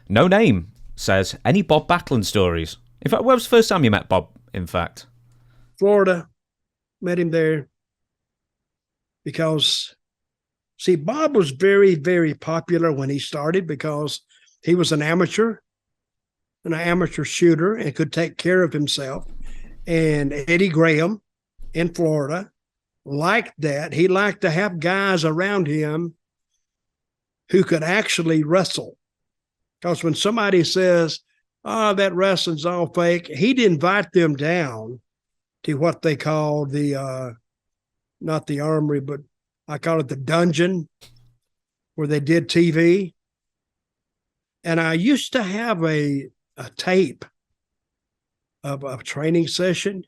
No Name says, any Bob Backlund stories? In fact, where was the first time you met Bob, in fact? Florida. Met him there because, see, Bob was very, very popular when he started because he was an amateur shooter and could take care of himself. And Eddie Graham in Florida liked that. He liked to have guys around him who could actually wrestle. Because when somebody says, oh, that wrestling's all fake, he'd invite them down to what they call the, not the armory, but I call it the dungeon, where they did TV. And I used to have a tape of a training session.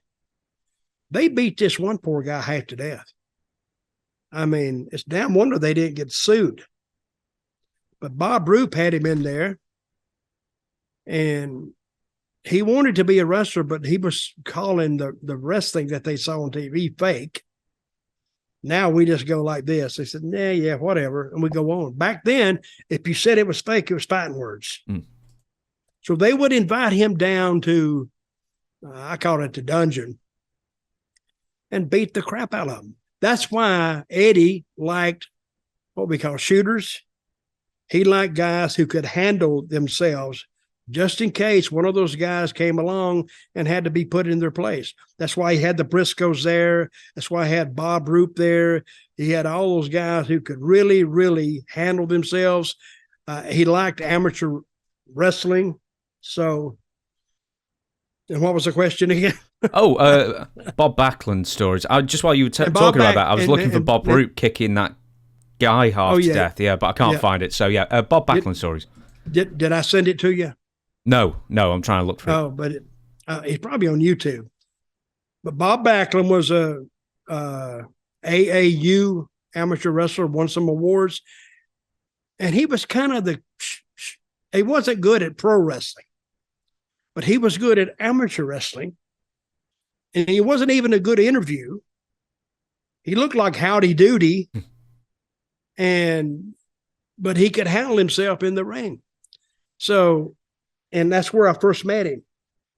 They beat this one poor guy half to death. I mean, it's damn wonder they didn't get sued. But Bob Roop had him in there, and he wanted to be a wrestler, but he was calling the wrestling that they saw on TV fake. Now we just go like this. They said, nah, yeah, whatever. And we go on. Back then, if you said it was fake, it was fighting words. So they would invite him down to, I call it the dungeon, and beat the crap out of him. That's why Eddie liked what we call shooters. He liked guys who could handle themselves just in case one of those guys came along and had to be put in their place. That's why he had the Briscoes there. That's why he had Bob Roop there. He had all those guys who could really, really handle themselves. He liked amateur wrestling. So, and what was the question again? Bob Backlund stories. Just while you were talking about that, I was looking for Bob Roop kicking that guy half to death. Yeah, but I can't find it. So, Bob Backlund stories. Did I send it to you? No, I'm trying to look for it. Oh, but it's probably on YouTube. But Bob Backlund was a AAU amateur wrestler, won some awards, and he was kind of he wasn't good at pro wrestling, but he was good at amateur wrestling, and he wasn't even a good interview. He looked like Howdy Doody, but he could handle himself in the ring. So, and that's where I first met him,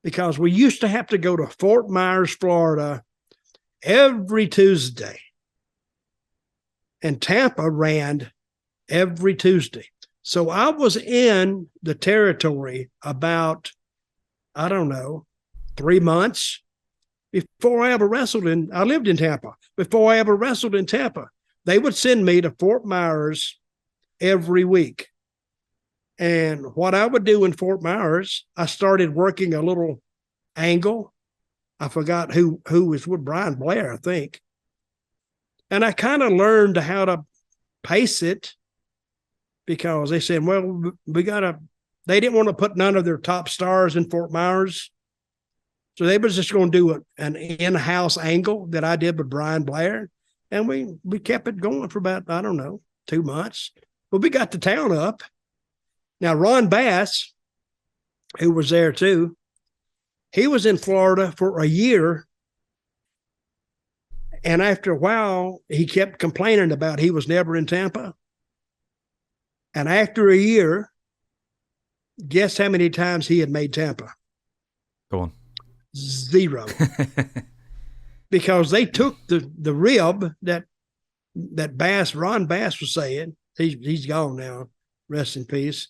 because we used to have to go to Fort Myers, Florida every Tuesday. And Tampa ran every Tuesday. So I was in the territory about, 3 months before I ever wrestled I lived in Tampa. Before I ever wrestled in Tampa, they would send me to Fort Myers every week. And what I would do in Fort Myers, I started working a little angle. I forgot who was with Brian Blair, I think. And I kind of learned how to pace it, because they said, well, they didn't want to put none of their top stars in Fort Myers. So they was just going to do an in-house angle that I did with Brian Blair. And we kept it going for about, 2 months. But we got the town up. Now, Ron Bass, who was there too, he was in Florida for a year. And after a while, he kept complaining about he was never in Tampa. And after a year, guess how many times he had made Tampa? Go on. 0. Because they took the rib that Ron Bass was saying. He's gone now, rest in peace.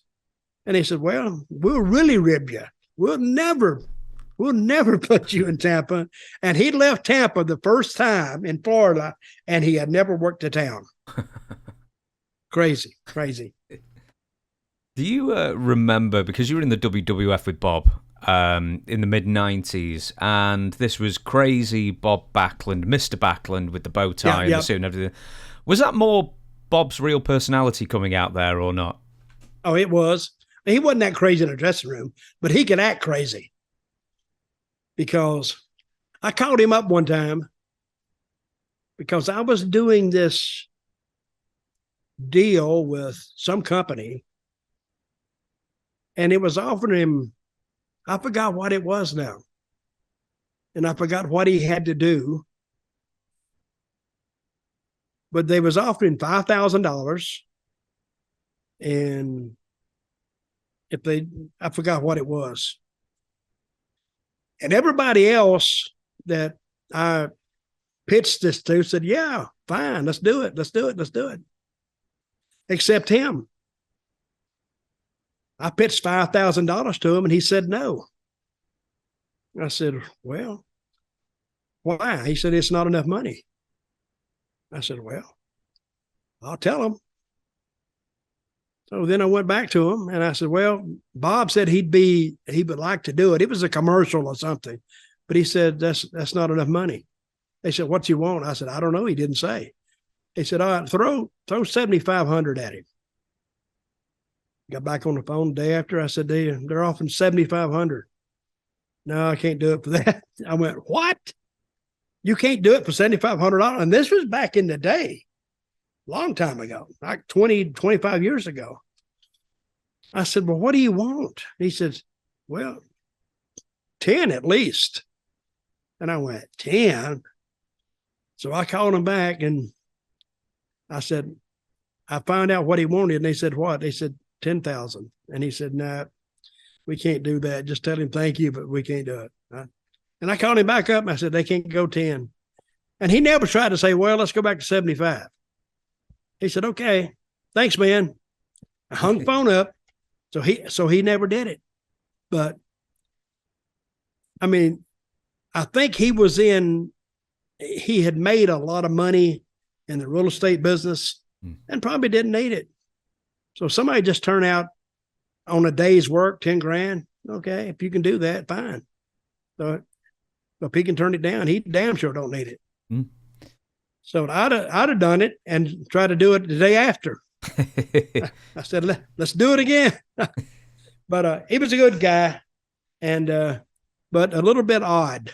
And he said, well, we'll really rib you. We'll never put you in Tampa. And he left Tampa the first time in Florida, and he had never worked a town. Crazy. Do you remember, because you were in the WWF with Bob in the mid-90s, and this was crazy Bob Backlund, Mr. Backlund with the bow tie and the suit and everything. Was that more Bob's real personality coming out there or not? Oh, it was. He wasn't that crazy in the dressing room, but he could act crazy. Because I called him up one time because I was doing this deal with some company, and it was offering him, I forgot what it was now, and I forgot what he had to do, but they was offering $5,000 and I forgot what it was. And everybody else that I pitched this to said, yeah, fine, let's do it. Let's do it. Let's do it. Except him. I pitched $5,000 to him and he said no. I said, well, why? He said, it's not enough money. I said, well, I'll tell him. So then I went back to him and I said, well, Bob said he would like to do it. It was a commercial or something, but he said, that's not enough money. They said, what you want? I said, I don't know. He didn't say. He said, all right, throw 7,500 at him. Got back on the phone the day after. I said, they're offering 7,500. No, I can't do it for that. I went, what? You can't do it for $7,500? And this was back in the day, long time ago, like 20, 25 years ago. I said, well, what do you want? He says, well, 10 at least. And I went, 10? So I called him back and I said, I found out what he wanted. And they said, what? They said, 10,000. And he said, no, we can't do that. Just tell him thank you, but we can't do it. And I called him back up and I said, they can't go 10. And he never tried to say, well, let's go back to 75. He said, okay, thanks, man. I hung the phone up. So he never did it. But I mean, I think he had made a lot of money in the real estate business and probably didn't need it. So somebody just turned out on a day's work, 10 grand. Okay. If you can do that, fine. So if he can turn it down, he damn sure don't need it. So I'd have done it and tried to do it the day after. I said, let's do it again. But he was a good guy and but a little bit odd.